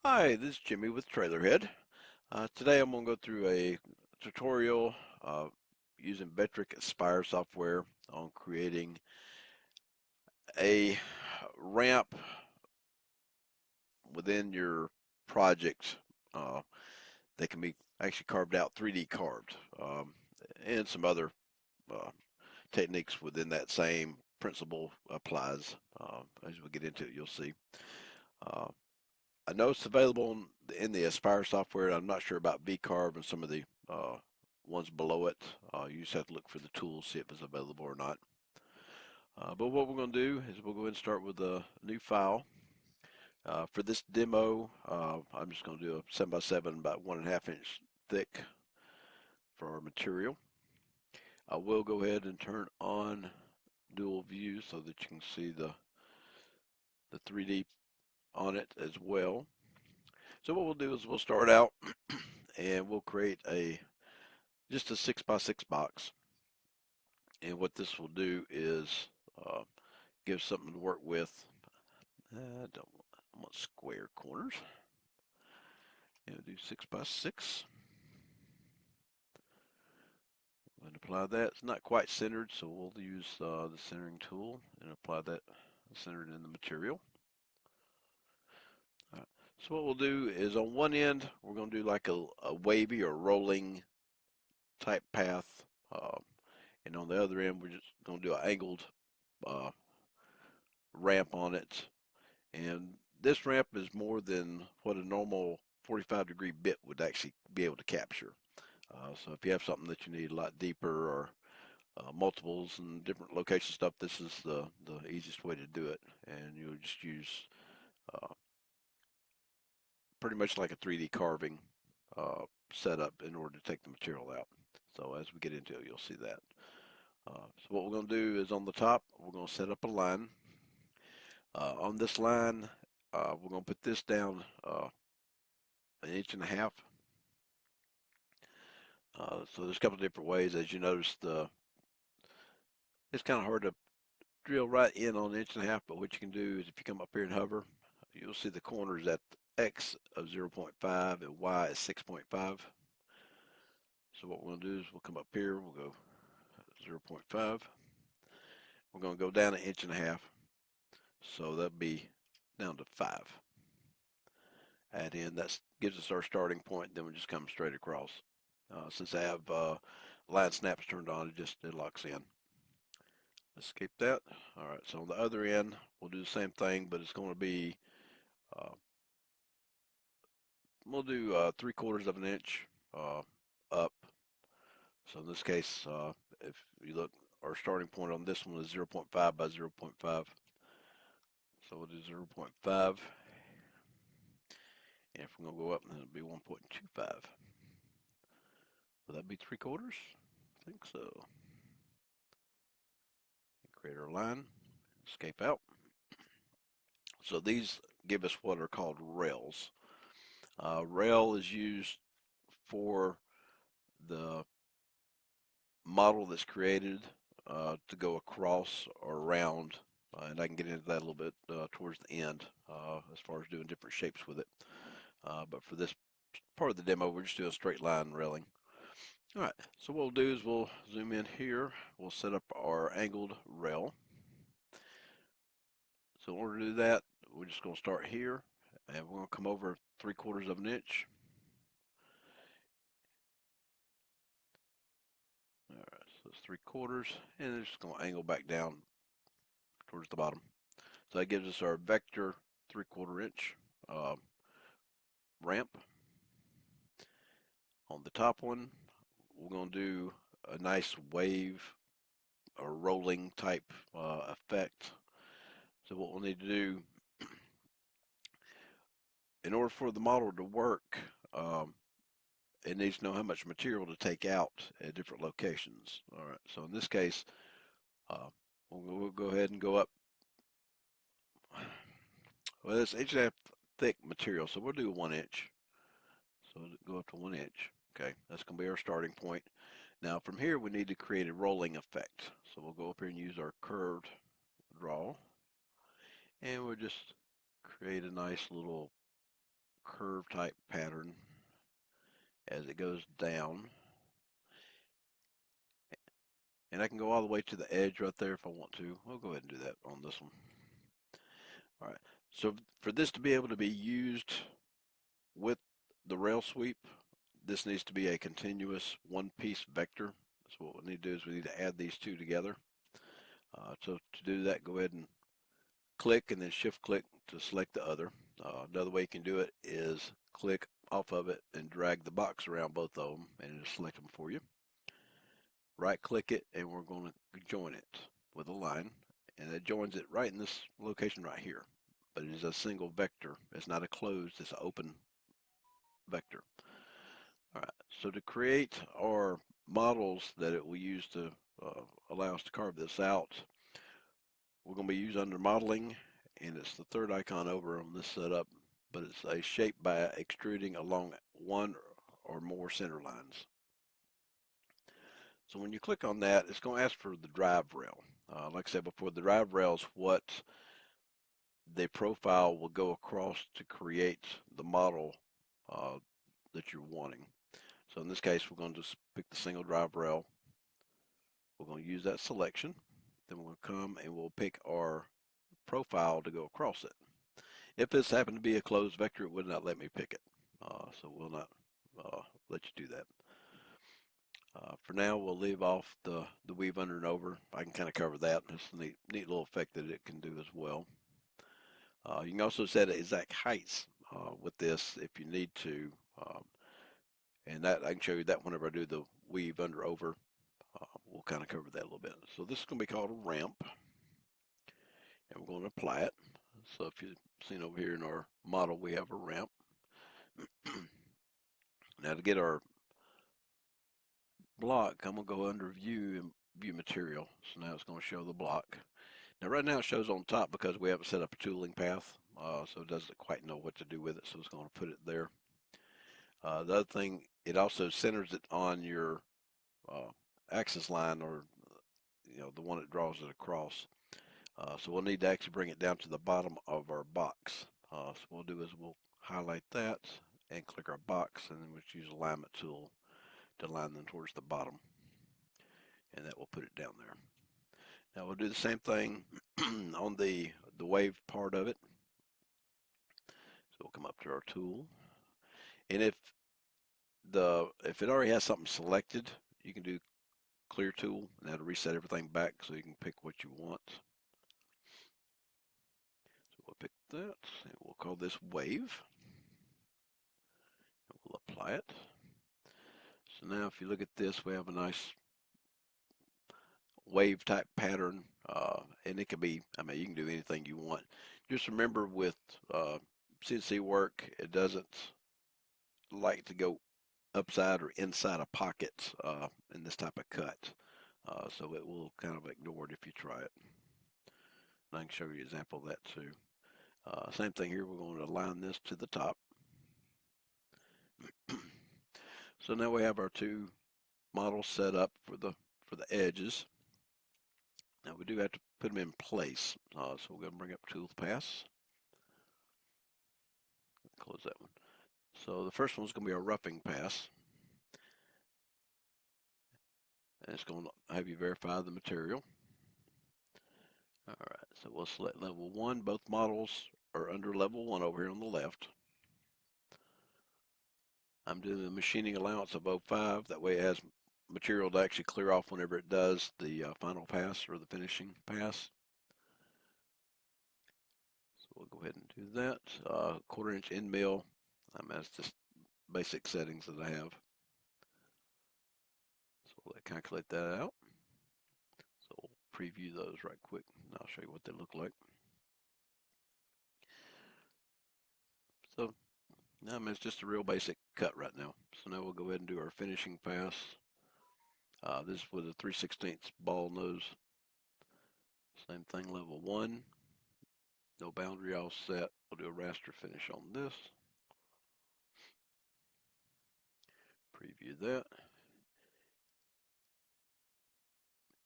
Hi, this is Jimmy with Trailerhead. Today I'm going to go through a tutorial using Vectric Aspire software on creating a ramp within your project uh, that can be actually carved out, 3D carved, and some other uh, techniques within that same principle applies. As we get into it, you'll see. Uh, I know it's available in the Aspire software. I'm not sure about VCarve and some of the ones below it. You just have to look for the tools, see if it's available or not. But what we're going to do is we'll go ahead and start with a new file. For this demo, I'm just going to do a 7x7 about 1.5 inch thick for our material. I will go ahead and turn on dual view so that you can see the 3D on it as well. So what we'll do is we'll start out and we'll create just a 6x6 box. And what this will do is give something to work with. I don't want square corners. And do 6x6. And apply that. It's not quite centered, so we'll use the centering tool and apply that centered in the material. Right. So what we'll do is on one end, we're going to do like a wavy or rolling type path. And on the other end, we're just going to do an angled ramp on it. And this ramp is more than what a normal 45-degree bit would actually be able to capture. So if you have something that you need a lot deeper or multiples and different location stuff, this is the easiest way to do it. And you'll just use pretty much like a 3D carving setup in order to take the material out. So as we get into it, you'll see that. So what we're going to do is on the top, we're going to set up a line. On this line, we're going to put this down 1.5 inches. So there's a couple of different ways. As you notice, it's kind of hard to drill right in on 1.5 inches, but what you can do is if you come up here and hover, you'll see the corners at X of 0.5 and Y is 6.5. So what we're going to do is we'll come up here, we'll go 0.5. We're going to go down 1.5 inches. So that'll be down to 5. Add in, that gives us our starting point, then we just come straight across. Since I have line snaps turned on, it locks in. Escape that. All right, so on the other end, we'll do the same thing, but it's going to be, we'll do 3/4 of an inch up. So in this case, if you look, our starting point on this one is 0.5 by 0.5. So we'll do 0.5. And if we're going to go up, then it'll be 1.25. Will that be 3/4? I think so. Create our line, escape out. So these give us what are called rails. Rail is used for the model that's created to go across or around, and I can get into that a little bit towards the end as far as doing different shapes with it. But for this part of the demo, we're just doing a straight line railing. All right, so what we'll do is we'll zoom in here. We'll set up our angled rail. So in order to do that, we're just going to start here, and we're going to come over 3/4 of an inch. All right, so it's 3/4, and it's just going to angle back down towards the bottom. So that gives us our vector 3/4 inch ramp. On the top one, we're going to do a nice wave or rolling type effect. So what we'll need to do, in order for the model to work, it needs to know how much material to take out at different locations. All right, so in this case, we'll go ahead and go up. Well, it's 1.5 inch thick material, so we'll do 1 inch. So go up to 1 inch. Okay, that's going to be our starting point. Now from here we need to create a rolling effect. So we'll go up here and use our curved draw, and we'll just create a nice little curve type pattern as it goes down. And I can go all the way to the edge right there if I want to. We'll go ahead and do that on this one. All right, so for this to be able to be used with the rail sweep, this needs to be a continuous one-piece vector. So what we need to do is we need to add these two together. So to do that, go ahead and click and then shift click to select the other. Another way you can do it is click off of it and drag the box around both of them and it'll select them for you. Right click it and we're going to join it with a line, and it joins it right in this location right here. But it is a single vector. It's not a closed, it's an open vector. All right, so to create our models that it will use to allow us to carve this out, we're going to be using under modeling, and it's the third icon over on this setup, but it's a shape by extruding along one or more center lines. So when you click on that, it's going to ask for the drive rail. Like I said before, the drive rail is what the profile will go across to create the model that you're wanting. So in this case, we're going to just pick the single drive rail. We're going to use that selection. Then we're going to come and we'll pick our profile to go across it. If this happened to be a closed vector, it would not let me pick it. So we'll not let you do that. For now, we'll leave off the weave under and over. I can kind of cover that. It's a neat little effect that it can do as well. You can also set exact heights with this if you need to. And that I can show you that whenever I do the weave under over. We'll kind of cover that a little bit. So this is going to be called a ramp, and we're going to apply it. So if you've seen over here in our model, we have a ramp. Now to get our block, I'm going to go under view and view material. So now it's going to show the block. Now right now it shows on top because we haven't set up a tooling path, so it doesn't quite know what to do with it, so it's going to put it there. The other thing, it also centers it on your axis line, or the one that draws it across. So we'll need to actually bring it down to the bottom of our box. So what we'll do is we'll highlight that and click our box, and then we'll use the alignment tool to align them towards the bottom, and that will put it down there. Now we'll do the same thing on the wave part of it. So we'll come up to our tool, and if it already has something selected, you can do clear tool, and that'll reset everything back so you can pick what you want. So we'll pick that, and we'll call this wave, and we'll apply it. So now if you look at this, we have a nice wave type pattern, and it can be, you can do anything you want. Just remember with CNC work, it doesn't like to go upside or inside a pocket in this type of cut. So it will kind of ignore it if you try it. And I can show you an example of that too. Same thing here, we're going to align this to the top. So now we have our two models set up for the edges. Now we do have to put them in place. So we're going to bring up Tool Pass. Close that one. So the first one's going to be our roughing pass. And it's going to have you verify the material. All right, so we'll select level 1. Both models are under level 1 over here on the left. I'm doing the machining allowance of 0.5. That way it has material to actually clear off whenever it does the final pass or the finishing pass. So we'll go ahead and do that. 1/4 inch end mill. That's just basic settings that I have. So we'll calculate that out. So we'll preview those right quick, and I'll show you what they look like. So it's just a real basic cut right now. So now we'll go ahead and do our finishing pass. This is with a 3/16 ball nose. Same thing, level 1. No boundary offset. We'll do a raster finish on this. Preview that.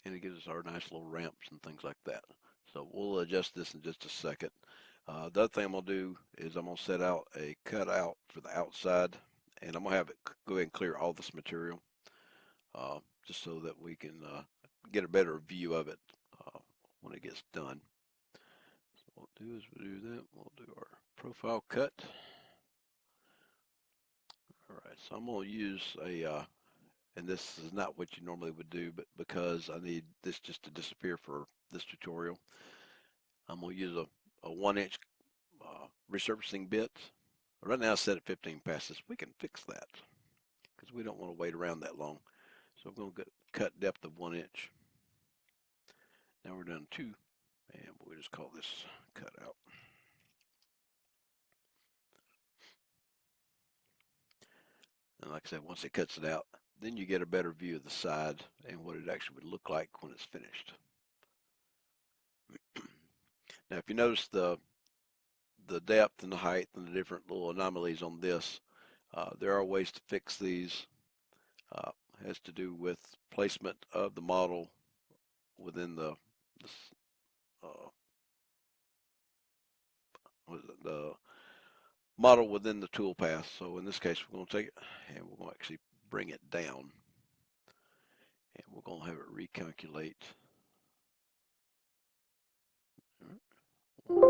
and it gives us our nice little ramps and things like that. So we'll adjust this in just a second. The other thing I'm going to do is I'm going to set out a cutout for the outside, and I'm going to have it go ahead and clear all this material, just so that we can get a better view of it when it gets done. So what we'll do is we'll do that. We'll do our profile cut. All right, so I'm going to use and this is not what you normally would do, but because I need this just to disappear for this tutorial, I'm going to use a 1-inch resurfacing bit. Right now it's set at 15 passes. We can fix that because we don't want to wait around that long. So I'm going to cut depth of 1 inch. Now we're down 2, and we'll just call this cutout. And like I said, once it cuts it out, then you get a better view of the side and what it actually would look like when it's finished. Now, if you notice the depth and the height and the different little anomalies on this, there are ways to fix these. Has to do with placement of the model within the model within the tool path. So in this case, we're going to take it and we're going to actually bring it down, and we're going to have it recalculate. We'll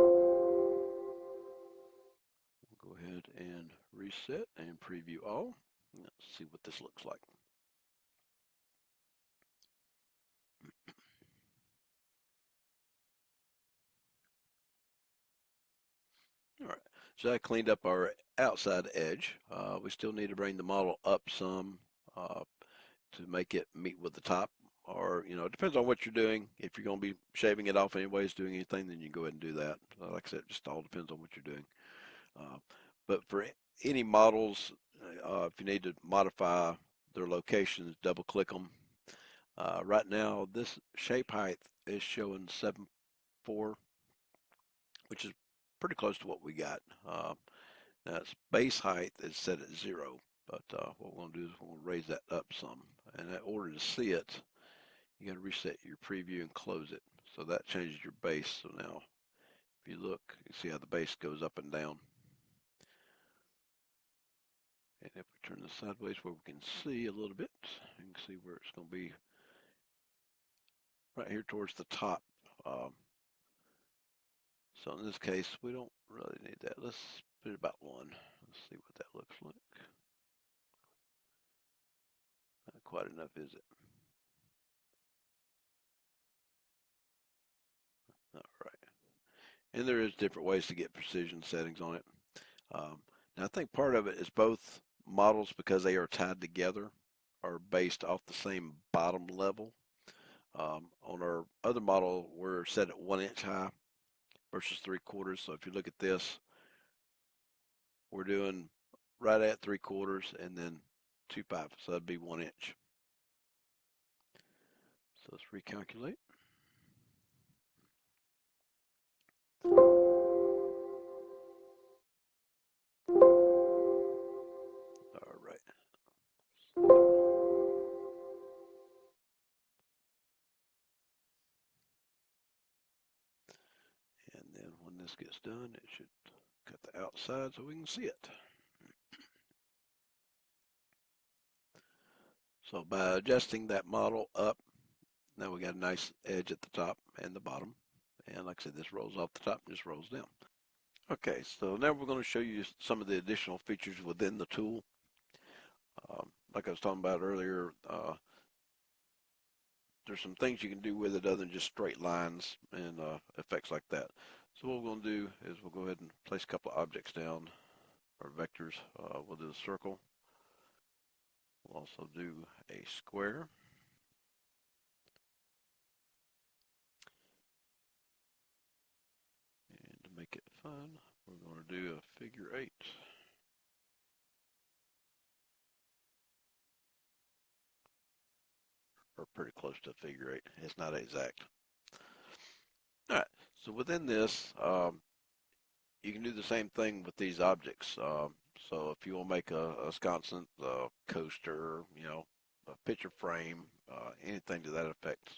go ahead and reset and preview all. Let's see what this looks like. All right, so I cleaned up our outside edge. We still need to bring the model up some to make it meet with the top, or it depends on what you're doing. If you're going to be shaving it off anyways, doing anything, then you go ahead and do that. Like I said, it just all depends on what you're doing. But for any models, if you need to modify their locations, double click them. Right now, this shape height is showing 7.4, which is pretty close to what we got. Now its base height is set at 0, but what we're going to do is we're going to raise that up some. And in order to see it, you got to reset your preview and close it. So that changes your base. So now, if you look, you see how the base goes up and down. And if we turn this sideways where we can see a little bit, you can see where it's going to be right here towards the top. So in this case, we don't really need that. Let's put it about 1. Let's see what that looks like. Not quite enough, is it? All right. And there is different ways to get precision settings on it. Now I think part of it is both models, because they are tied together, are based off the same bottom level. On our other model, we're set at 1 inch high versus 3/4. So if you look at this, we're doing right at 3/4 and then 2.5. So that'd be 1 inch. So let's recalculate. All right. And then when this gets done, it should cut the outside so we can see it. So by adjusting that model up, now we got a nice edge at the top and the bottom. And like I said, this rolls off the top and just rolls down. Okay, so now we're going to show you some of the additional features within the tool. Like I was talking about earlier, there's some things you can do with it other than just straight lines and effects like that. So what we're going to do is we'll go ahead and place a couple of objects down, or vectors. We'll do a circle. We'll also do a square. And to make it fun, we're going to do a figure 8. Or pretty close to a figure 8. It's not exact. All right, so within this, you can do the same thing with these objects. So if you will make a sconce, a coaster, a picture frame, anything to that effect.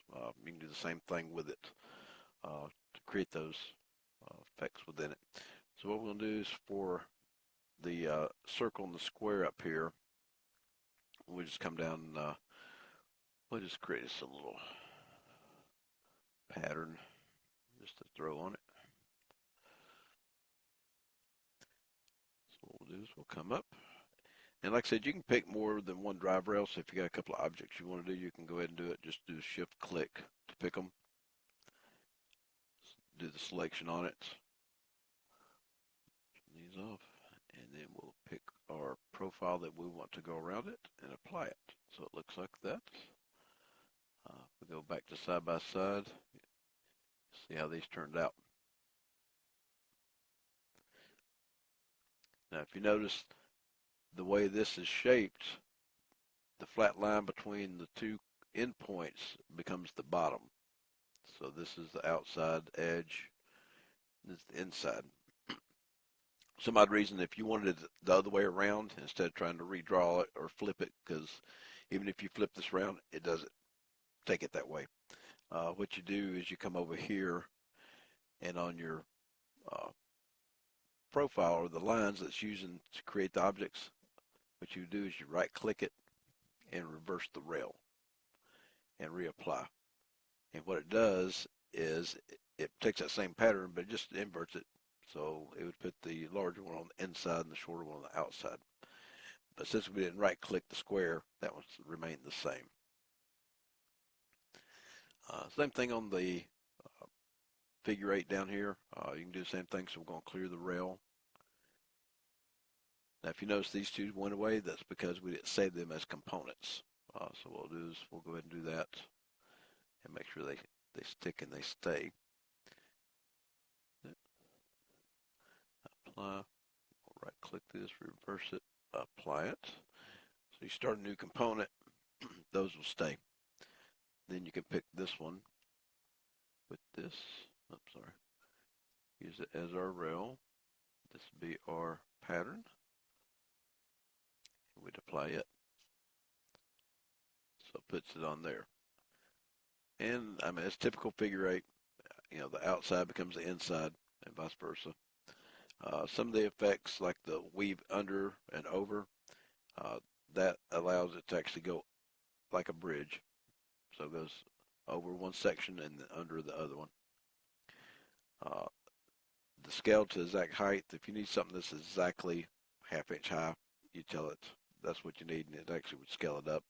You can do the same thing with it to create those effects within it. So what we're going to do is for the circle and the square up here, we'll just come down and we'll just create us a little pattern just to throw on it. So what we'll do is we'll come up. And like I said, you can pick more than one drive rail. So if you got a couple of objects you want to do, you can go ahead and do it. Just do shift click to pick them. Do the selection on it. Turn these off. And then we'll pick our profile that we want to go around it and apply it. So it looks like that. We go back to side by side. See how these turned out. Now if you notice the way this is shaped, the flat line between the two endpoints becomes the bottom. So this is the outside edge, this is the inside. Some odd reason, if you wanted it the other way around, instead of trying to redraw it or flip it, because even if you flip this around, it doesn't take it that way. What you do is you come over here, and on your profile or the lines that's using to create the objects, what you do is you right click it and reverse the rail and reapply. And what it does is it takes that same pattern, but it just inverts it. So it would put the larger one on the inside and the shorter one on the outside. But since we didn't right click the square, that one remained the same. Same thing on the figure 8 down here. You can do the same thing. So we're going to clear the rail. Now if you notice these two went away, that's because we didn't save them as components. So what we'll do is we'll go ahead and do that and make sure they stick and they stay. Apply. We'll right click this, reverse it, apply it. So you start a new component, those will stay. Then you can pick this one with this. Oops, sorry. Use it as our rail. This will be our pattern. We'd apply it. So it puts it on there. And I mean, it's typical figure 8. You know, the outside becomes the inside and vice versa. Some of the effects, like the weave under and over, that allows it to actually go like a bridge. So it goes over one section and then under the other one. The scale to exact height, if you need something that's exactly ½ inch high, you tell it that's what you need, and it actually would scale it up.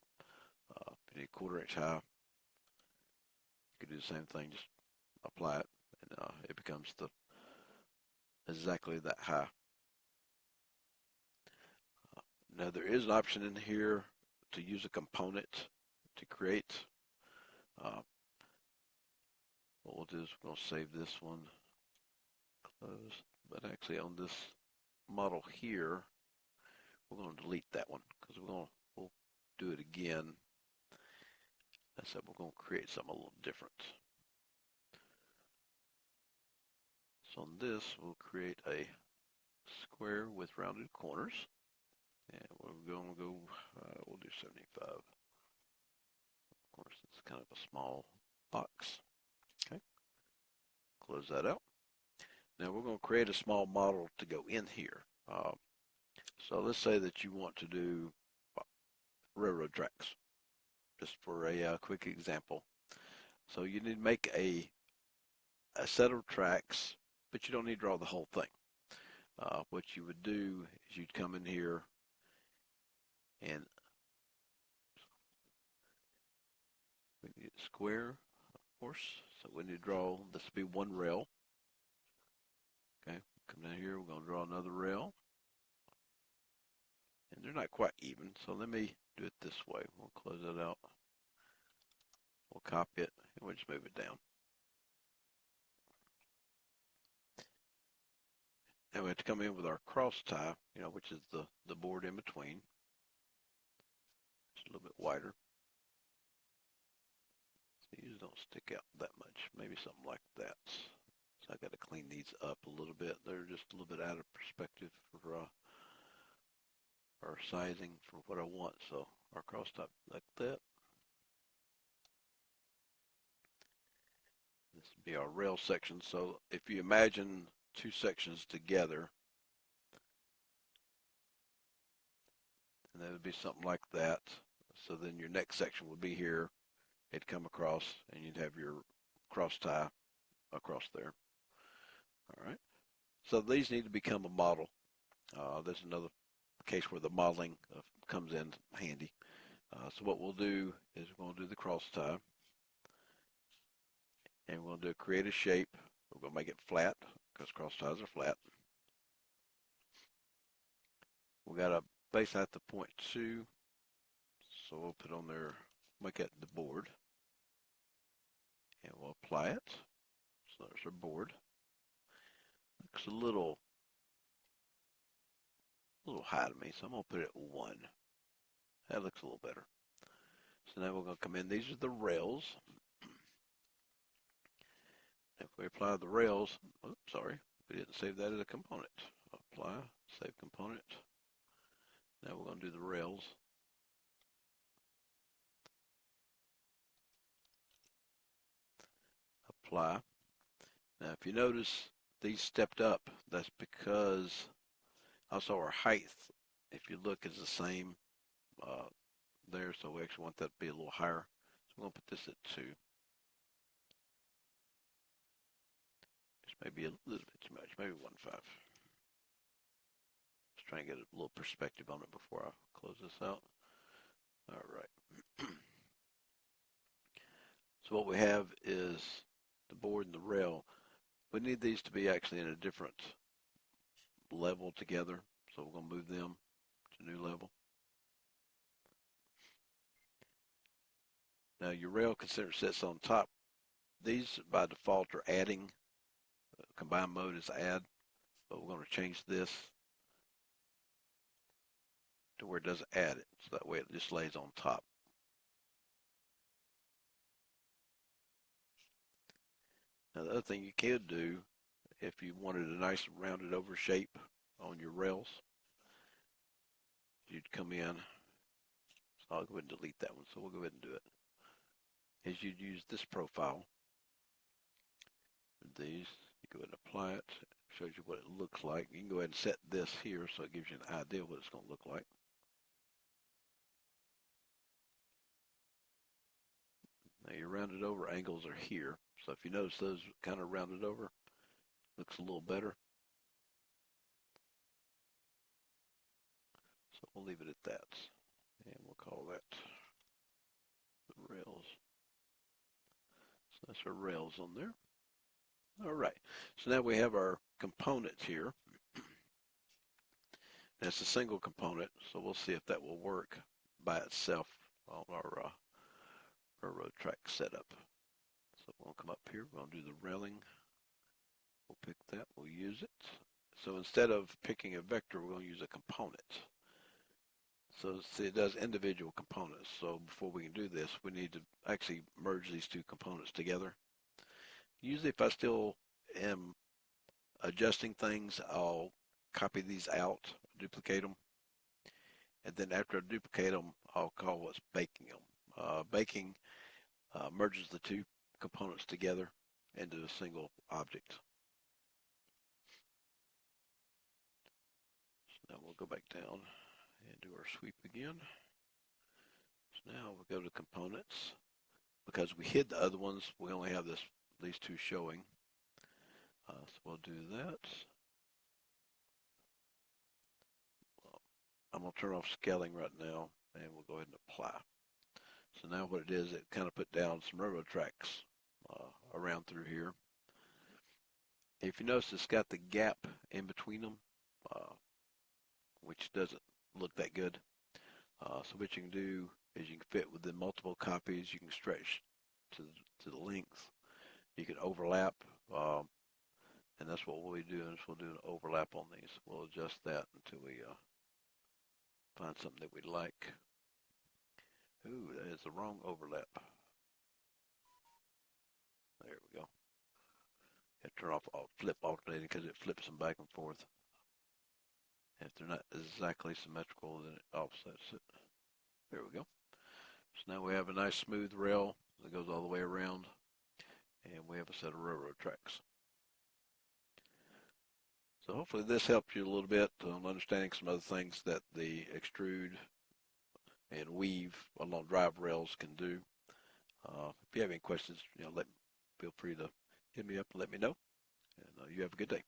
If you need ½ inch high, you could do the same thing, just apply it, and it becomes exactly that high. Now there is an option in here to use a component to create. What we'll do is we're going to save this one, close, but actually on this model here, we're going to delete that one because we'll do it again. I said we're going to create something a little different. So on this, we'll create a square with rounded corners. And we're going to go, we'll do 75. Of course, it's kind of a small box. Okay. Close that out. Now we're going to create a small model to go in here. So let's say that you want to do railroad tracks, just for a quick example. So you need to make a set of tracks, but you don't need to draw the whole thing. What you would do is you'd come in here and we need a square, of course. So we need to draw, this will be one rail. Okay, come down here, we're going to draw another rail. And they're not quite even, so let me do it this way. We'll close that out. We'll copy it, and we'll just move it down. And we have to come in with our cross tie, which is the board in between. It's a little bit wider. So these don't stick out that much, maybe something like that. So I got to clean these up a little bit. They're just a little bit out of perspective for our sizing for what I want. So our cross tie like that. This would be our rail section. So if you imagine two sections together, and that would be something like that. So then your next section would be here. It'd come across, and you'd have your cross tie across there. All right. So these need to become a model. There's another case where the modeling comes in handy. So what we'll do is we're going to do the cross tie, and we're going to do create a shape. We're going to make it flat because cross ties are flat. We got a base at the 0.2, so we'll put on there, make it the board, and we'll apply it. So there's our board. Looks a little high to me, so I'm going to put it at 1. That looks a little better. So now we're going to come in. These are the rails. If we apply the rails, oops, sorry, we didn't save that as a component. Apply, save component. Now we're going to do the rails. Apply. Now if you notice these stepped up, that's because also our height, if you look, is the same there, so we actually want that to be a little higher. So we're going to put this at 2. This may be a little bit too much, maybe 1.5. Just trying to get a little perspective on it before I close this out. All right. So what we have is the board and the rail. We need these to be actually in a different level together. So we're going to move them to new level. Now your rail consider sits on top. These by default are adding. Combine mode is add, but we're going to change this to where it doesn't add it. So that way it just lays on top. Now the other thing you could do, if you wanted a nice rounded over shape on your rails, you'd come in. So I'll go ahead and delete that one. So we'll go ahead and do it. Is you'd use this profile. These, you go ahead and apply it. It shows you what it looks like. You can go ahead and set this here so it gives you an idea what it's going to look like. Now your rounded over angles are here. So if you notice those kind of rounded over, looks a little better. So we'll leave it at that. And we'll call that the rails. So that's our rails on there. All right. So now we have our components here. That's a single component, so we'll see if that will work by itself on our railroad track setup. So we'll come up here, we're going to do the railing. We'll pick that, we'll use it. So instead of picking a vector, we're going to use a component. So see, it does individual components. So before we can do this, we need to actually merge these two components together. Usually if I still am adjusting things, I'll copy these out, duplicate them, and then after I duplicate them, I'll call what's baking them. Baking merges the two components together into a single object. So now we'll go back down and do our sweep again. So now we'll go to components. Because we hid the other ones, we only have these two showing. So we'll do that. I'm going to turn off scaling right now, and we'll go ahead and apply. So now what it is, it kind of put down some railroad tracks around through here. If you notice, it's got the gap in between them, which doesn't look that good. So what you can do is you can fit within multiple copies. You can stretch to the length. You can overlap, and that's what we'll be doing. Is we'll do an overlap on these. We'll adjust that until we find something that we like. Ooh, that is the wrong overlap. There we go. You have to turn off flip alternating because it flips them back and forth. If they're not exactly symmetrical, then it offsets it. There we go. So now we have a nice smooth rail that goes all the way around. And we have have a set of railroad tracks. So hopefully this helped you a little bit on understanding some other things that the extrude and weave along drive rails can do. If you have any questions, feel free to hit me up and let me know. And you have a good day.